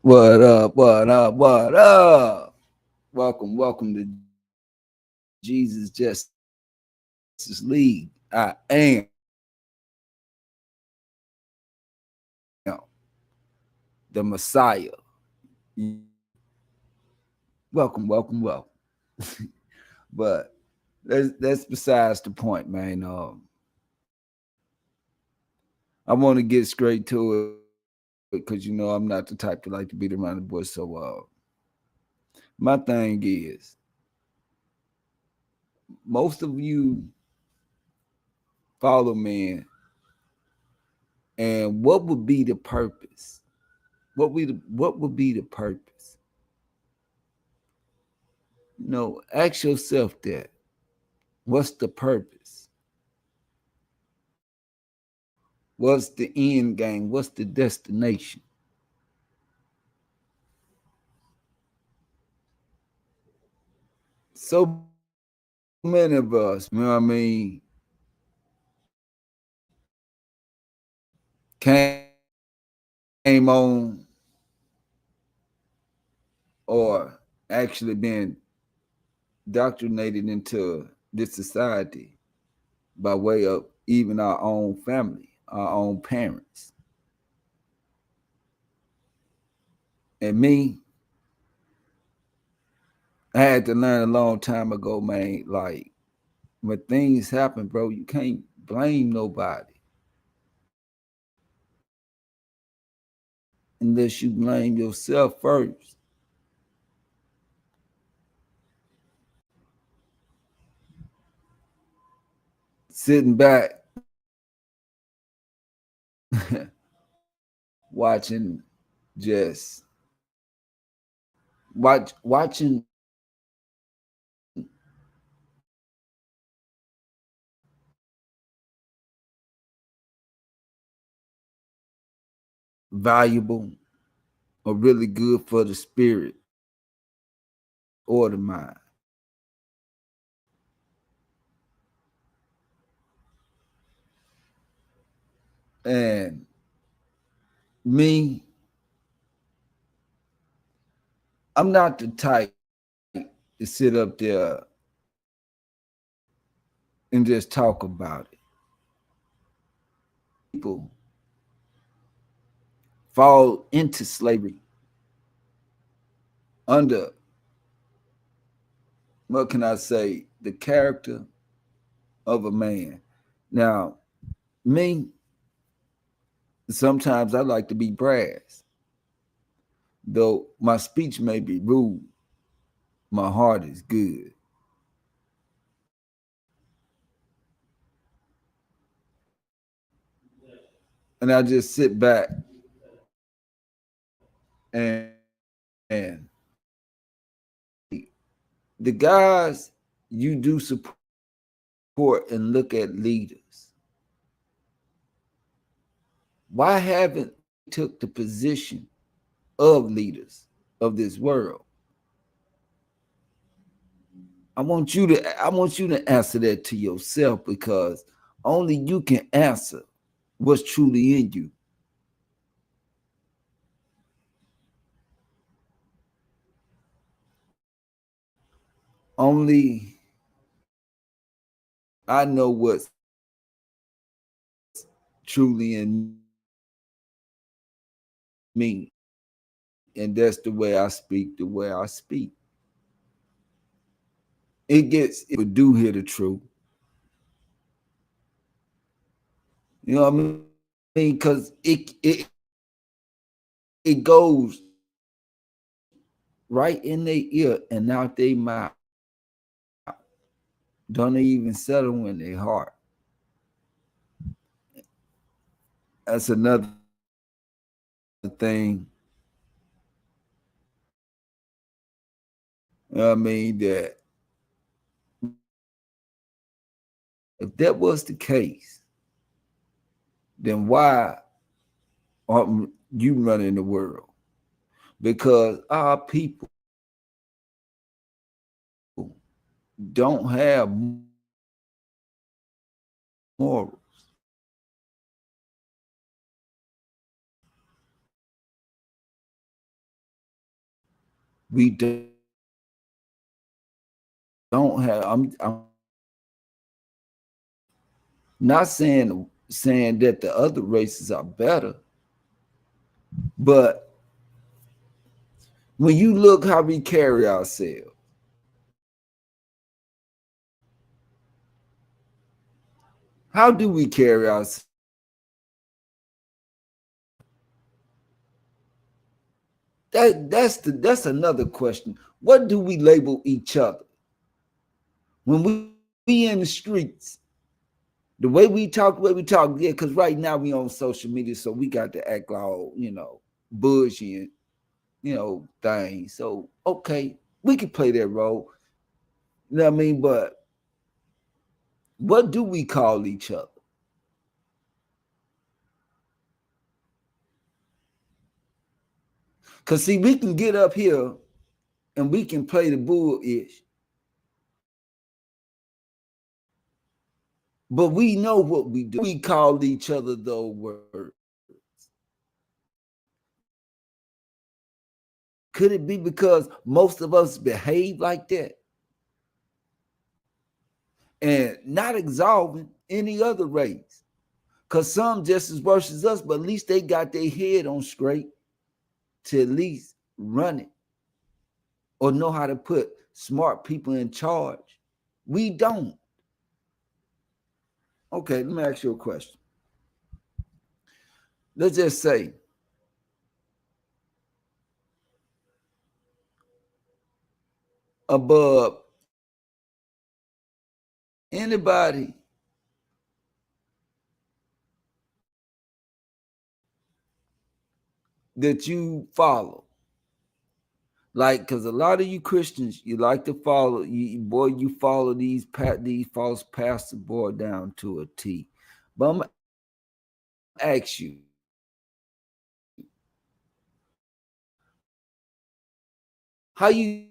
What up? What up? What up? Welcome to Jesus Justice League. I am the Messiah. Welcome. But that's besides the point, man. I want to get straight to it because I'm not the type to like to beat around the bush. So my thing is, most of you follow men, and what would be the purpose? What would be the purpose? Ask yourself that. What's the purpose? What's the end game? What's the destination? So many of us, came on or actually been indoctrinated into this society by way of even our own family, our own parents. And me, I had to learn a long time ago, man, like when things happen, bro, you can't blame nobody unless you blame yourself first. Sitting back, watching just watching valuable or really good for the spirit or the mind. And me, I'm not the type to sit up there and just talk about it. People fall into slavery under, what can I say, the character of a man. Now, me, sometimes I like to be brass. Though my speech may be rude, my heart is good. And I just sit back and, and the guys you do support and look at leaders, why haven't took the position of leaders of this world? I want you to answer that to yourself because only you can answer what's truly in you. Only I know what's truly in me. And that's the way I speak, the way I speak. It do hear the truth. You know what I mean? Because it goes right in their ear and out their mouth. Don't even settle in their heart. That's another thing. You know what I mean? That if that was the case, then why aren't you running the world? Because our people don't have morals. We don't have. I'm not saying that the other races are better, but when you look how we carry ourselves, how do we carry ourselves? That's another question. What do we label each other when we in the streets? The way we talk, yeah. Because right now we on social media, so we got to act all bushy and things. So okay, we can play that role. You know what I mean? But what do we call each other? Because see, we can get up here and we can play the bull-ish, but we know what we do. We call each other those words. Could it be because most of us behave like that? And not absolving any other race. Because some just as worse as us, but at least they got their head on straight to at least run it or know how to put smart people in charge. We don't. Okay, let me ask you a question. Let's just say above anybody that you follow, like, because a lot of you Christians, you like to follow, you follow these false pastors, boy, down to a T. But I'm gonna ask you, how you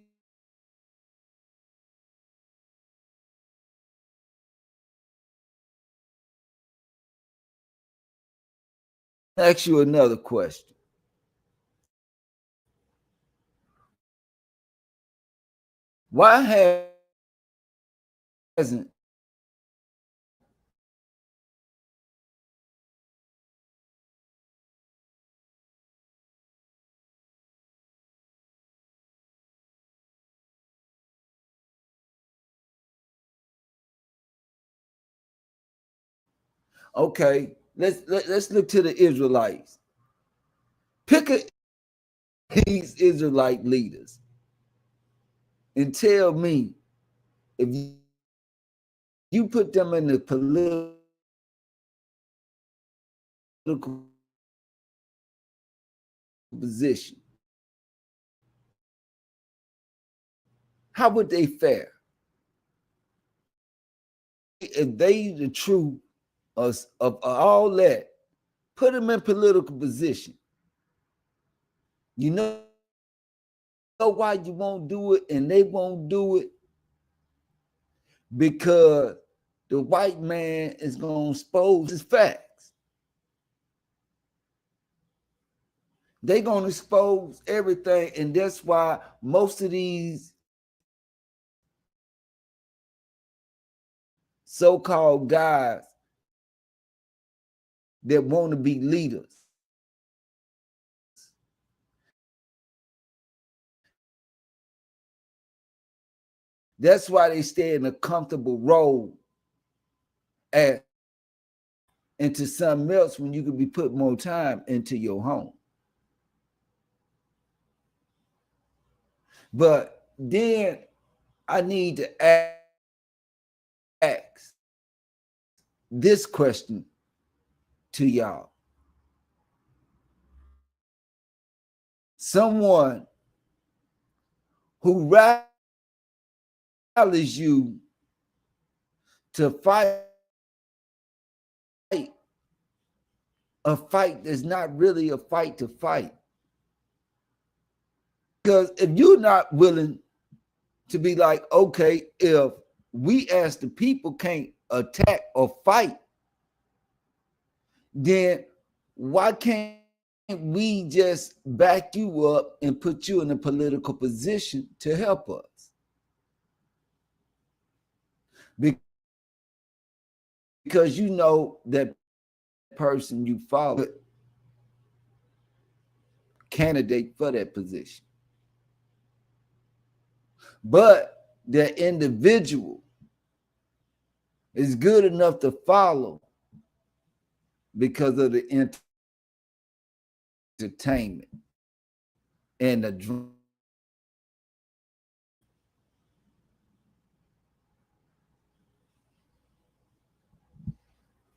ask you another question. Why hasn't okay, let's look to the Israelites. Pick these Israelite leaders and tell me if you put them in the political position, how would they fare? If they the truth of all that, put them in political position. You know why you won't do it and they won't do it? Because the white man is going to expose his facts. They're going to expose everything. And that's why most of these so-called guys that want to be leaders, that's why they stay in a comfortable role into something else when you could be put more time into your home. But then I need to ask this question to y'all. Someone who rallies you to fight a fight that's not really a fight to fight. Because if you're not willing to be like, okay, if we as the people can't attack or fight, then why can't we just back you up and put you in a political position to help us. Because you know that person you follow candidate for that position. But the individual is good enough to follow because of the entertainment and the drama.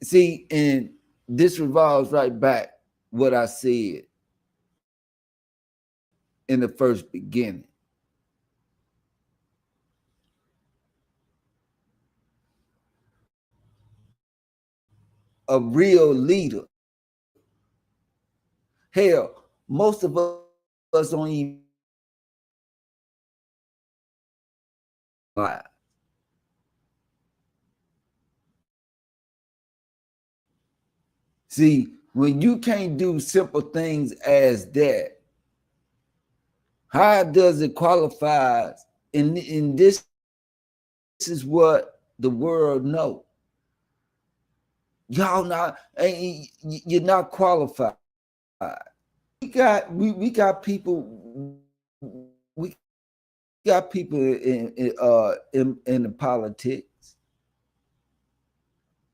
See, and this revolves right back what I said in the first beginning. A real leader. Hell, most of us don't even lie. See, when you can't do simple things as that, how does it qualify? In this is what the world know. Y'all not, you're not qualified. We got people, we got people in the politics.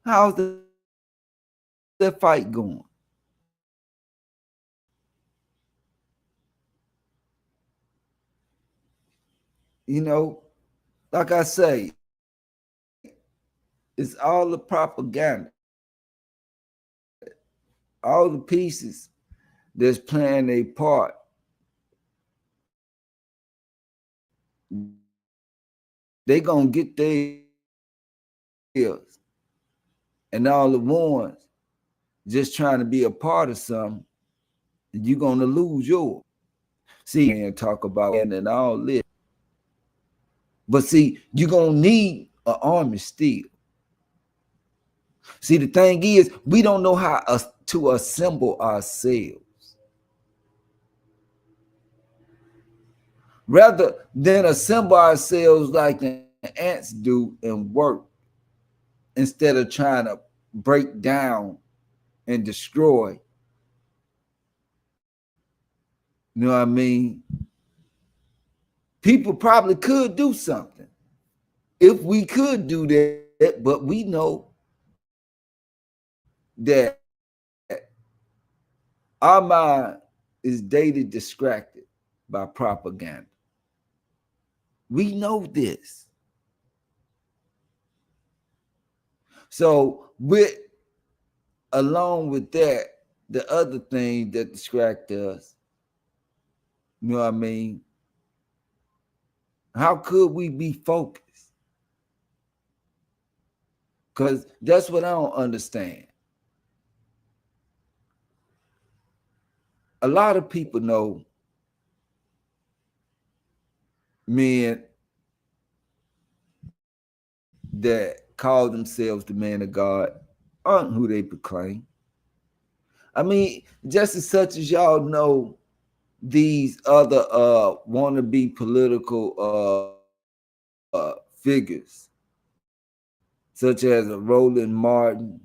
How's the fight going? You know, like I say, it's all the propaganda, all the pieces that's playing a part. They gonna get theirs, and all the ones just trying to be a part of something, you're gonna lose yours. See, and talk about and all this, but see, you're gonna need an army still. See, the thing is, we don't know how to assemble ourselves. Rather than assemble ourselves like the ants do and work, instead of trying to break down and destroy. You know what I mean? People probably could do something if we could do that, but we know that our mind is daily distracted by propaganda. We know this. So with along with that, the other thing that distract us, you know what I mean? How could we be focused? Because that's what I don't understand. A lot of people know men that call themselves the man of God aren't who they proclaim. I mean, just as such as y'all know these other wannabe political figures, such as a Roland Martin,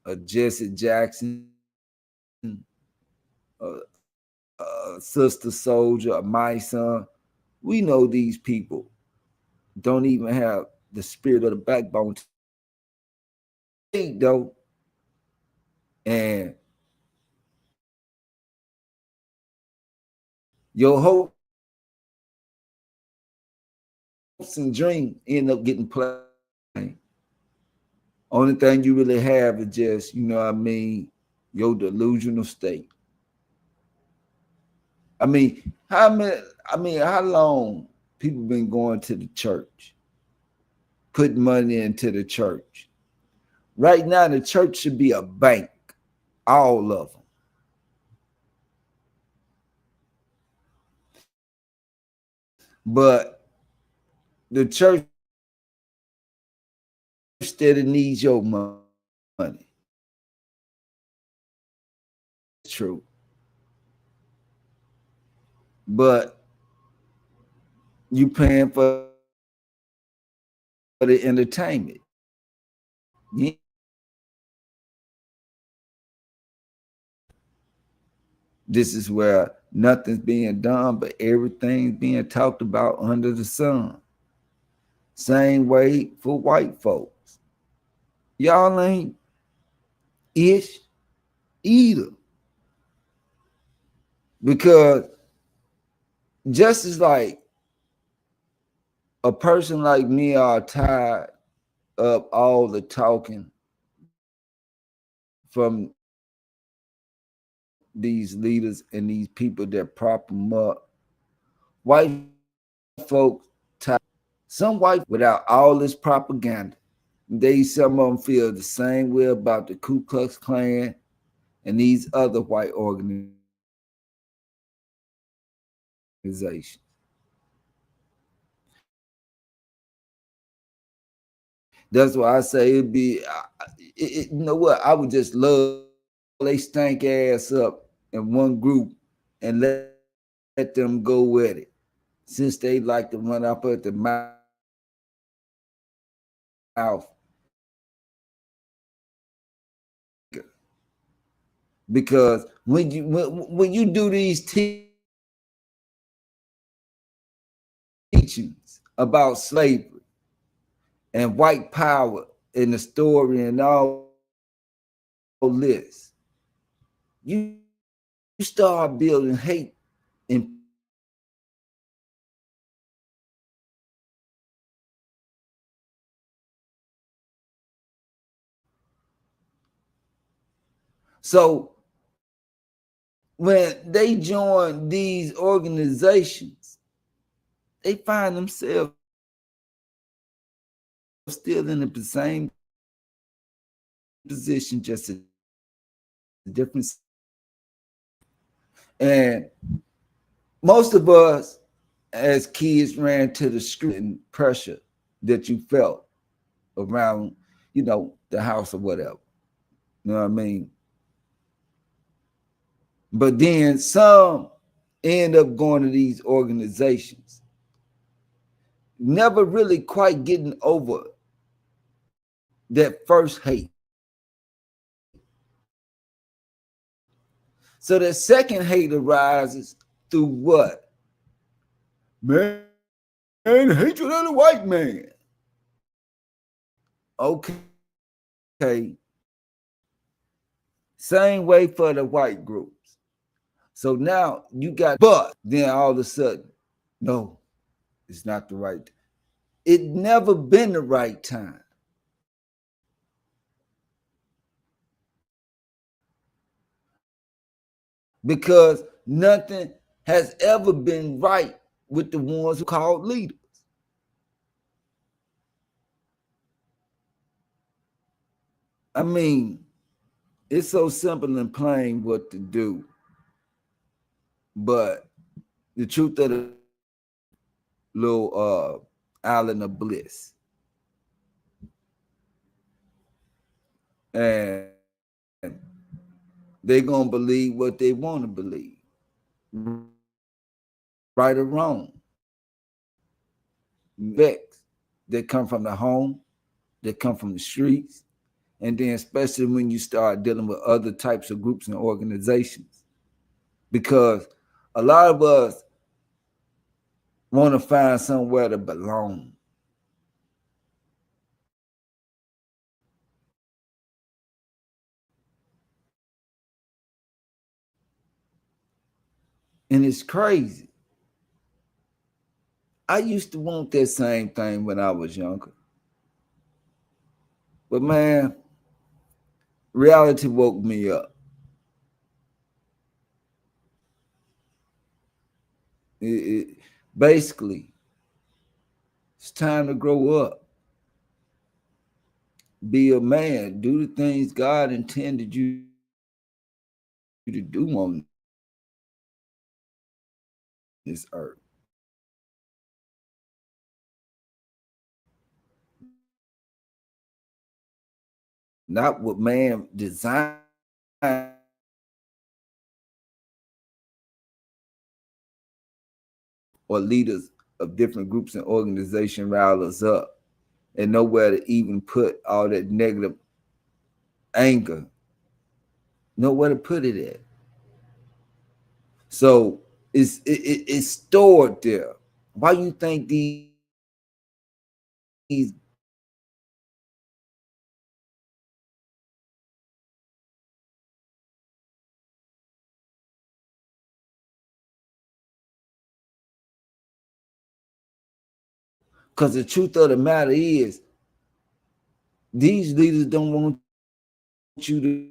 a Jesse Jackson, a Sister Soldier, a My Son. We know these people don't even have the spirit of the backbone to think, though. And your hopes and dreams end up getting played. Only thing you really have is just, you know what I mean, your delusional state. How long people been going to the church, putting money into the church? Right now, the church should be a bank, all of them. But the church steady needs your money. true. But you paying for the entertainment. You, this is where nothing's being done, but everything's being talked about under the sun. Same way for white folks. Y'all ain't ish either. Because just as like a person like me are tired of all the talking from these leaders and these people that prop them up, white folks tired. Some white without all this propaganda, some of them feel the same way about the Ku Klux Klan and these other white organizations. That's why I say it'd be, you know what? I would just love they stank ass up in one group and let them go with it, since they like to run up at the mouth. Because when you do these teachings about slavery and white power in the story and all this, you start building hate and so when they join these organizations, they find themselves still in the same position, just a different. And most of us as kids ran to the street and pressure that you felt around, the house or whatever. You know what I mean? But then some end up going to these organizations, never really quite getting over that first hate. So that second hate arises through what? Man, hatred of the white man. Okay. Same way for the white groups. So now you got, but then all of a sudden, no, it's not the right. It never been the right time. Because nothing has ever been right with the ones who called leaders. I mean, it's so simple and plain what to do. But the truth of the little island of bliss. And they're going to believe what they want to believe, right or wrong. Vex that come from the home, that come from the streets, and then especially when you start dealing with other types of groups and organizations. Because a lot of us want to find somewhere to belong. And it's crazy. I used to want that same thing when I was younger. But man, reality woke me up. Basically, it's time to grow up. Be a man. Do the things God intended you to do on this earth. Not what man designed or leaders of different groups and organizations rile us up and nowhere to even put all that negative anger, nowhere to put it at. So it's stored there. Why you think these because the truth of the matter is these leaders don't want you to.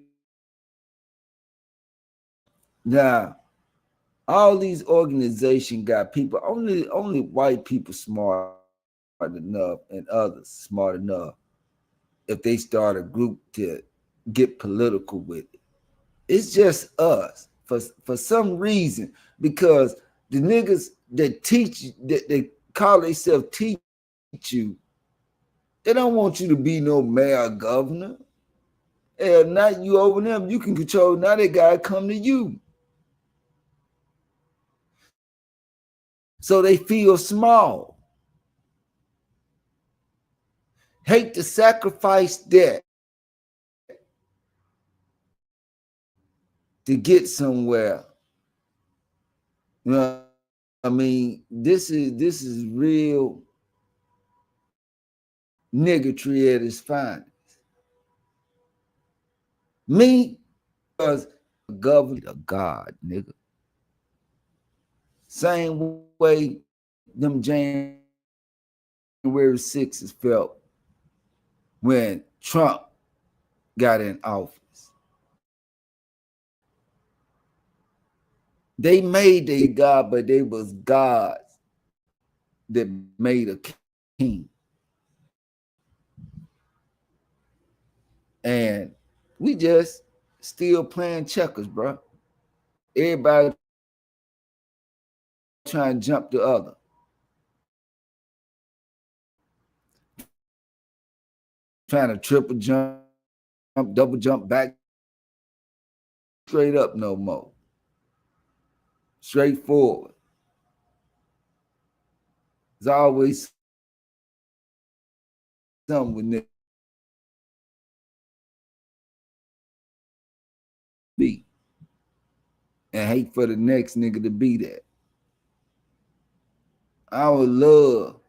Now, all these organizations got people, only white people smart enough and others smart enough if they start a group to get political with it. It's just us for some reason, because the niggas that teach that they call themselves teach you, they don't want you to be no mayor, governor. And now you over them, you can control. Now they gotta come to you. So they feel small. Hate to sacrifice that to get somewhere. You know, I mean, this is real niggatry at its finest. Me, because government of God, nigga. Same way them January 6th felt when Trump got in office. They made a God, but they was gods that made a king. And we just still playing checkers, bro. Everybody trying to jump the other. Trying to triple jump, double jump back straight up no more. Straightforward. There's always something with niggas be. And hate for the next nigga to be that. I would love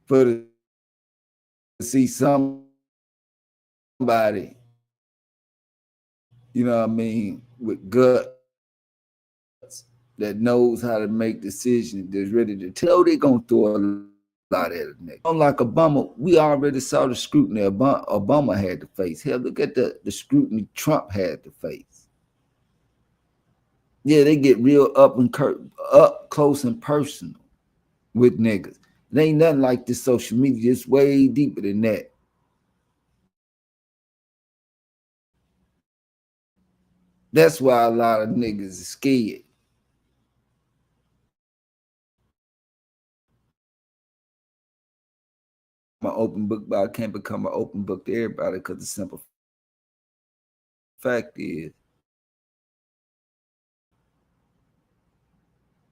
for to see somebody, you know what I mean, with guts that knows how to make decisions, that's ready to tell they're gonna throw a lot at a nigga. Unlike Obama, we already saw the scrutiny Obama had to face. Hell, look at the scrutiny Trump had to face. Yeah, they get real up close and personal with niggas. It ain't nothing like this social media. It's way deeper than that. That's why a lot of niggas are scared. My open book, but I can't become an open book to everybody because the simple fact is,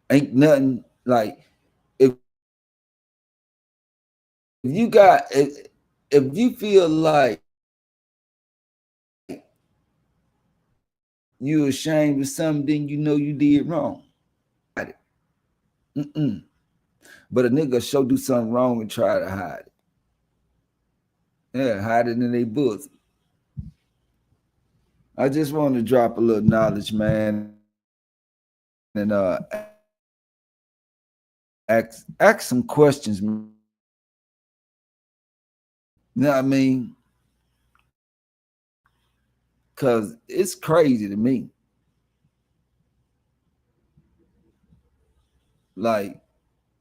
ain't nothing like if you feel like you ashamed of something, then you know you did wrong. Mm-mm. But a nigga sure do something wrong and try to hide it. Yeah, hide it in their bosom. I just want to drop a little knowledge, man, and ask some questions. You know what I mean? Because it's crazy to me. Like,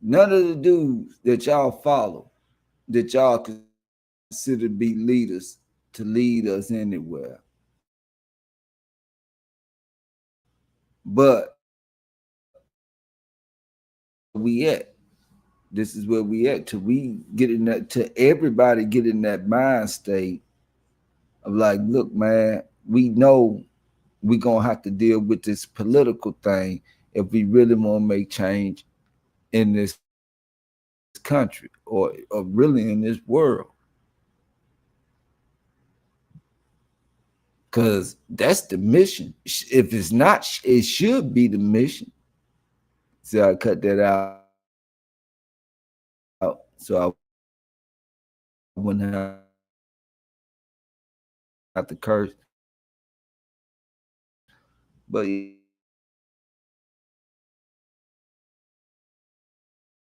none of the dudes that y'all follow, that y'all consider to be leaders to lead us anywhere. But we at. This is where we at. Till we get in that, to everybody get in that mind state of like, look, man, we know we're gonna have to deal with this political thing if we really want to make change in this country or really in this world. Because that's the mission. If it's not, it should be the mission. So I cut that out. So I wouldn't have to curse. But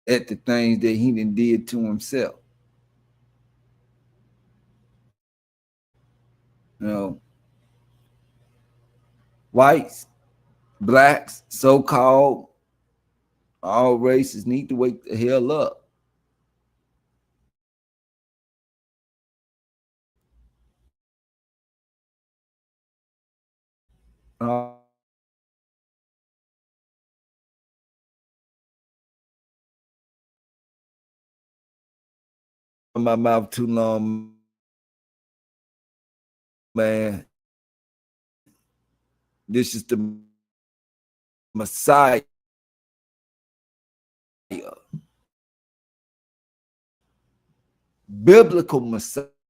at the things that he done did to himself. You know, whites, blacks, so-called, all races need to wake the hell up. My mouth too long, man. This is the Messiah. Biblical Messiah.